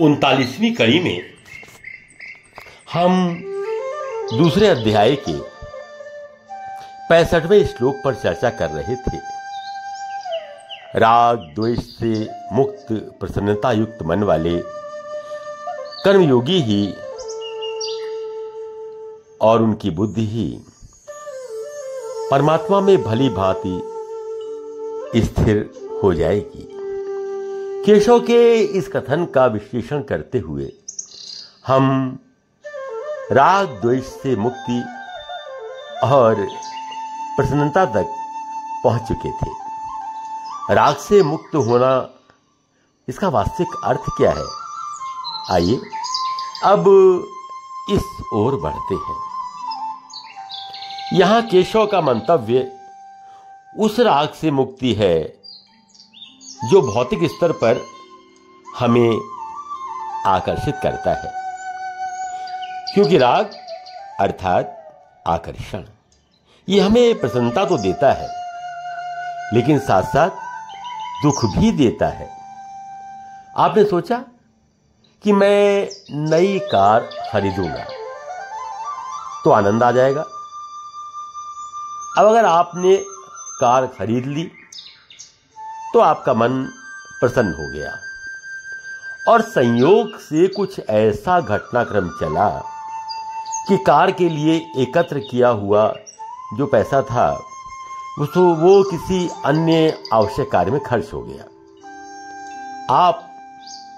39वीं कड़ी में हम दूसरे अध्याय के 65वें श्लोक पर चर्चा कर रहे थे। राग द्वेष से मुक्त प्रसन्नता युक्त मन वाले कर्मयोगी ही और उनकी बुद्धि ही परमात्मा में भली भांति स्थिर हो जाएगी। केशव के इस कथन का विश्लेषण करते हुए हम राग द्वेष से मुक्ति और प्रसन्नता तक पहुंच चुके थे। राग से मुक्त होना, इसका वास्तविक अर्थ क्या है? आइए अब इस ओर बढ़ते हैं। यहां केशव का मंतव्य उस राग से मुक्ति है जो भौतिक स्तर पर हमें आकर्षित करता है, क्योंकि राग अर्थात आकर्षण ये हमें प्रसन्नता तो देता है लेकिन साथ साथ दुख भी देता है। आपने सोचा कि मैं नई कार खरीदूंगा तो आनंद आ जाएगा। अब अगर आपने कार खरीद ली तो आपका मन प्रसन्न हो गया और संयोग से कुछ ऐसा घटनाक्रम चला कि कार के लिए एकत्र किया हुआ जो पैसा था वो किसी अन्य आवश्यक कार्य में खर्च हो गया। आप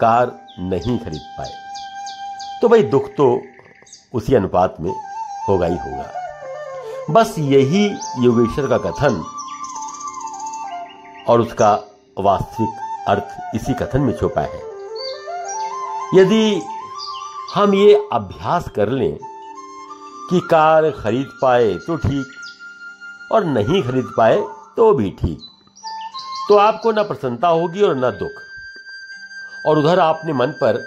कार नहीं खरीद पाए तो भाई दुख तो उसी अनुपात में होगा ही होगा। बस यही योगेश्वर का कथन और उसका वास्तविक अर्थ इसी कथन में छुपा है। यदि हम ये अभ्यास कर लें कि कार खरीद पाए तो ठीक और नहीं खरीद पाए तो भी ठीक, तो आपको ना प्रसन्नता होगी और ना दुख। और उधर आपने मन पर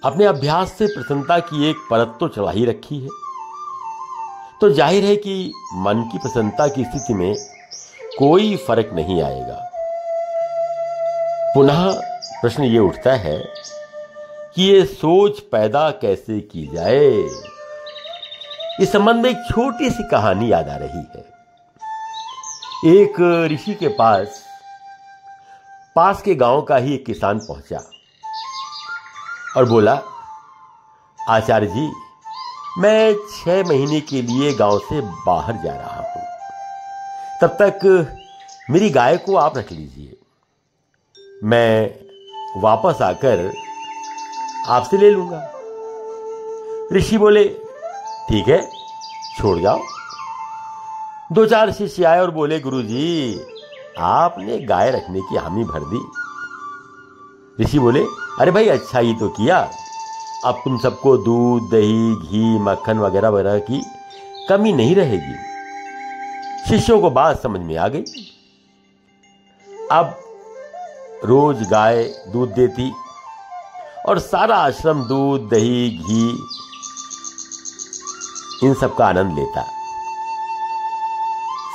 अपने अभ्यास से प्रसन्नता की एक परत तो चढ़ा ही रखी है, तो जाहिर है कि मन की प्रसन्नता की स्थिति में कोई फर्क नहीं आएगा। पुनः प्रश्न ये उठता है कि ये सोच पैदा कैसे की जाए। इस संबंध में एक छोटी सी कहानी याद आ रही है। एक ऋषि के पास के गांव का ही एक किसान पहुंचा और बोला, आचार्य जी, मैं 6 महीने के लिए गांव से बाहर जा रहा हूं, तब तक मेरी गाय को आप रख लीजिए, मैं वापस आकर आपसे ले लूंगा। ऋषि बोले, ठीक है, छोड़ जाओ। 2-4 शिष्य आए और बोले, गुरुजी, आपने गाय रखने की हामी भर दी। ऋषि बोले, अरे भाई, अच्छा ही तो किया, अब तुम सबको दूध, दही, घी, मक्खन वगैरह वगैरह की कमी नहीं रहेगी। शिष्यों को बात समझ में आ गई। अब रोज गाय दूध देती और सारा आश्रम दूध, दही, घी इन सब का आनंद लेता।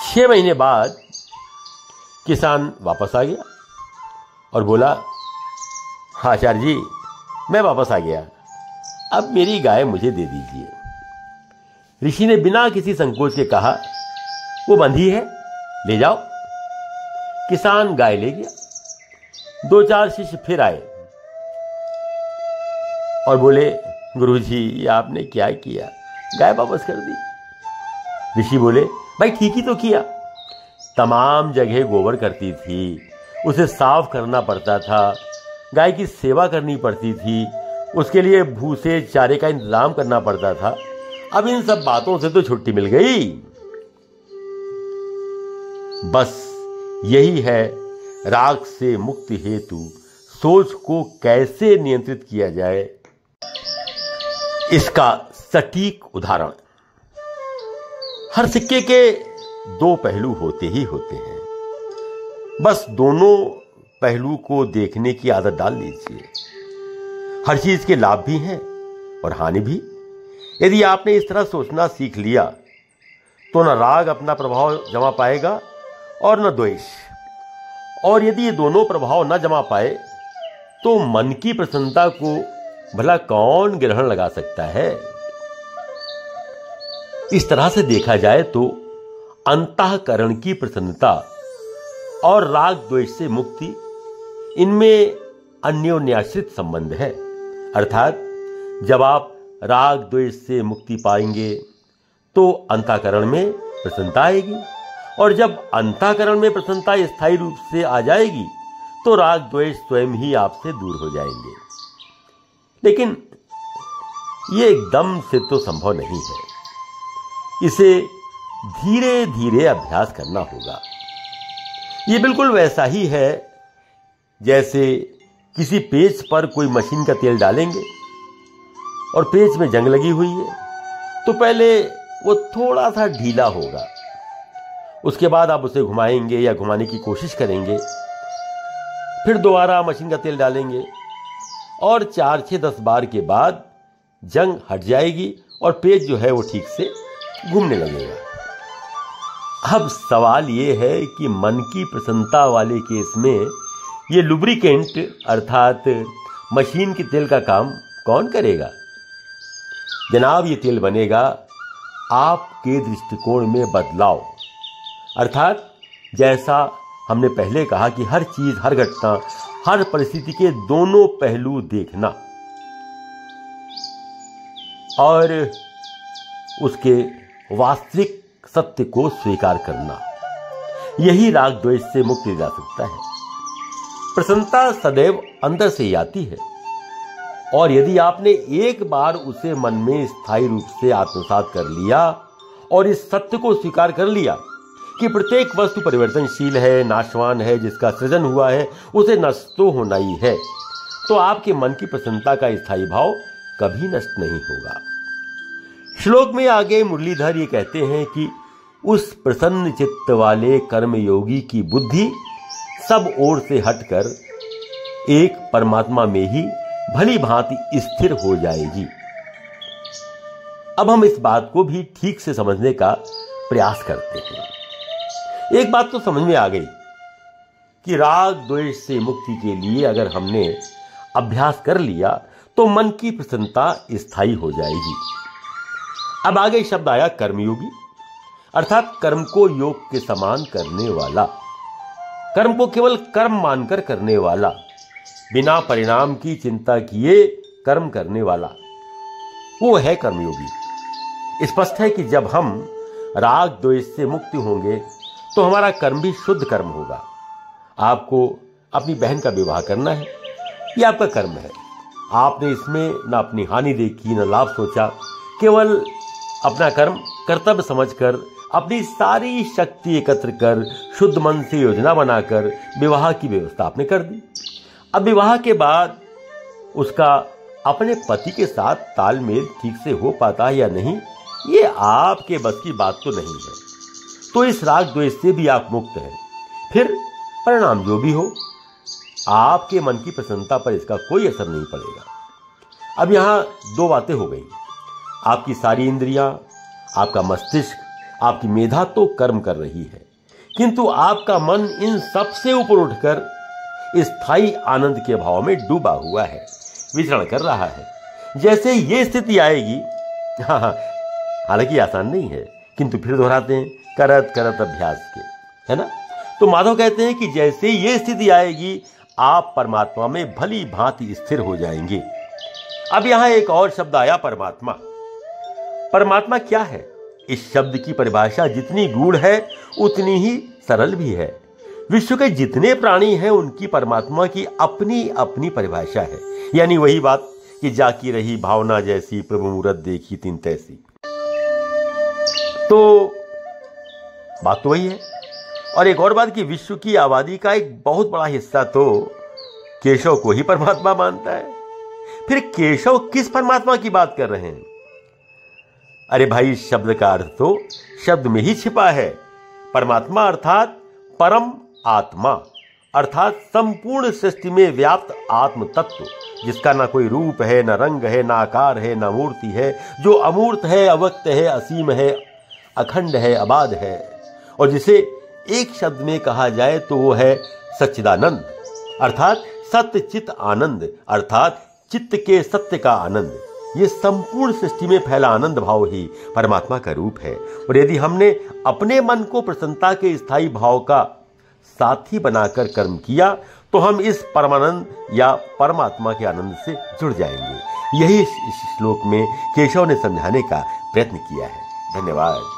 6 महीने बाद किसान वापस आ गया और बोला, आचार्य जी, मैं वापस आ गया, अब मेरी गाय मुझे दे दीजिए। ऋषि ने बिना किसी संकोच के कहा, वो बंधी है, ले जाओ। किसान गाय ले गया। 2-4 शिष्य फिर आए और बोले, गुरुजी, ये आपने क्या किया, गाय वापस कर दी। ऋषि बोले, भाई ठीक ही तो किया, तमाम जगह गोबर करती थी, उसे साफ करना पड़ता था, गाय की सेवा करनी पड़ती थी, उसके लिए भूसे चारे का इंतजाम करना पड़ता था। अब इन सब बातों से तो छुट्टी मिल गई। बस यही है राग से मुक्ति हेतु सोच को कैसे नियंत्रित किया जाए, इसका सटीक उदाहरण। हर सिक्के के 2 पहलू होते ही होते हैं, बस दोनों पहलू को देखने की आदत डाल लीजिए। हर चीज के लाभ भी हैं और हानि भी। यदि आपने इस तरह सोचना सीख लिया तो न राग अपना प्रभाव जमा पाएगा और न द्वेष। और यदि ये दोनों प्रभाव न जमा पाए तो मन की प्रसन्नता को भला कौन ग्रहण लगा सकता है? इस तरह से देखा जाए तो अंतःकरण की प्रसन्नता और राग द्वेष से मुक्ति, इनमें अन्योन्याश्रित संबंध है। अर्थात जब आप राग द्वेष से मुक्ति पाएंगे तो अंतःकरण में प्रसन्नता आएगी, और जब अंतःकरण में प्रसन्नता स्थायी रूप से आ जाएगी तो राग द्वेष स्वयं ही आपसे दूर हो जाएंगे। लेकिन यह एकदम से तो संभव नहीं है, इसे धीरे धीरे अभ्यास करना होगा। यह बिल्कुल वैसा ही है जैसे किसी पेच पर कोई मशीन का तेल डालेंगे और पेच में जंग लगी हुई है, तो पहले वो थोड़ा सा ढीला होगा, उसके बाद आप उसे घुमाएंगे या घुमाने की कोशिश करेंगे, फिर दोबारा मशीन का तेल डालेंगे और 4-6-10 बार के बाद जंग हट जाएगी और पेच जो है वो ठीक से घूमने लगेगा। अब सवाल ये है कि मन की प्रसन्नता वाले केस में ये लुब्रिकेंट अर्थात मशीन के तेल का काम कौन करेगा? जनाब, ये तेल बनेगा आपके दृष्टिकोण में बदलाव, अर्थात जैसा हमने पहले कहा कि हर चीज, हर घटना, हर परिस्थिति के दोनों पहलू देखना और उसके वास्तविक सत्य को स्वीकार करना, यही राग द्वेष से मुक्ति दिला सकता है। प्रसन्नता सदैव अंदर से ही आती है, और यदि आपने एक बार उसे मन में स्थायी रूप से आत्मसात कर लिया और इस सत्य को स्वीकार कर लिया कि प्रत्येक वस्तु परिवर्तनशील है, नाशवान है, जिसका सृजन हुआ है उसे नष्ट तो होना ही है, तो आपके मन की प्रसन्नता का स्थायी भाव कभी नष्ट नहीं होगा। श्लोक में आगे मुरलीधर ये कहते हैं कि उस प्रसन्न चित्त वाले कर्मयोगी की बुद्धि सब ओर से हटकर एक परमात्मा में ही भली भांति स्थिर हो जाएगी। अब हम इस बात को भी ठीक से समझने का प्रयास करते हैं। एक बात तो समझ में आ गई कि राग द्वेष से मुक्ति के लिए अगर हमने अभ्यास कर लिया तो मन की प्रसन्नता स्थायी हो जाएगी। अब आगे शब्द आया कर्मयोगी, अर्थात कर्म को योग के समान करने वाला, कर्म को केवल कर्म मानकर करने वाला, बिना परिणाम की चिंता किए कर्म करने वाला, वो है कर्मयोगी। स्पष्ट है कि जब हम राग द्वेष से मुक्त होंगे तो हमारा कर्म भी शुद्ध कर्म होगा। आपको अपनी बहन का विवाह करना है, ये आपका कर्म है। आपने इसमें न अपनी हानि देखी न लाभ सोचा, केवल अपना कर्म कर्तव्य समझकर अपनी सारी शक्ति एकत्र कर शुद्ध मन से योजना बनाकर विवाह की व्यवस्था आपने कर दी। अब विवाह के बाद उसका अपने पति के साथ तालमेल ठीक से हो पाता है या नहीं, ये आपके बस की बात तो नहीं है। तो इस राग द्वेष से भी आप मुक्त हैं। फिर परिणाम जो भी हो, आपके मन की प्रसन्नता पर इसका कोई असर नहीं पड़ेगा। अब यहां दो बातें हो गई। आपकी सारी इंद्रियां, आपका मस्तिष्क, आपकी मेधा तो कर्म कर रही है, किंतु आपका मन इन सब से ऊपर उठकर स्थायी आनंद के भाव में डूबा हुआ है, विचरण कर रहा है। जैसे ये स्थिति आएगी, हालांकि आसान नहीं है, किंतु फिर दोहराते हैं, करत करत अभ्यास के, है ना। तो माधव कहते हैं कि जैसे ये स्थिति आएगी आप परमात्मा में भली भांति स्थिर हो जाएंगे। अब यहां एक और शब्द आया, परमात्मा। परमात्मा क्या है? इस शब्द की परिभाषा जितनी गूढ़ है उतनी ही सरल भी है। विश्व के जितने प्राणी हैं उनकी परमात्मा की अपनी अपनी परिभाषा है। यानी वही बात कि जाकी रही भावना जैसी, प्रभु मूरत देखी तिन तैसी। तो बात तो वही है। और एक और बात कि विश्व की आबादी का एक बहुत बड़ा हिस्सा तो केशव को ही परमात्मा मानता है। फिर केशव किस परमात्मा की बात कर रहे हैं? अरे भाई, शब्द का अर्थ तो शब्द में ही छिपा है। परमात्मा अर्थात परम आत्मा, अर्थात संपूर्ण सृष्टि में व्याप्त आत्म तत्व, जिसका ना कोई रूप है, ना रंग है, ना आकार है, ना मूर्ति है, जो अमूर्त है, अव्यक्त है, असीम है, अखंड है, अबाध है, और जिसे एक शब्द में कहा जाए तो वो है सच्चिदानंद, अर्थात सत्य चित आनंद अर्थात चित्त के सत्य का आनंद, ये संपूर्ण सृष्टि में फैला आनंद भाव ही परमात्मा का रूप है। और यदि हमने अपने मन को प्रसन्नता के स्थायी भाव का साथी बनाकर कर्म किया तो हम इस परमानंद या परमात्मा के आनंद से जुड़ जाएंगे। यही इस श्लोक में केशव ने समझाने का प्रयत्न किया है। धन्यवाद।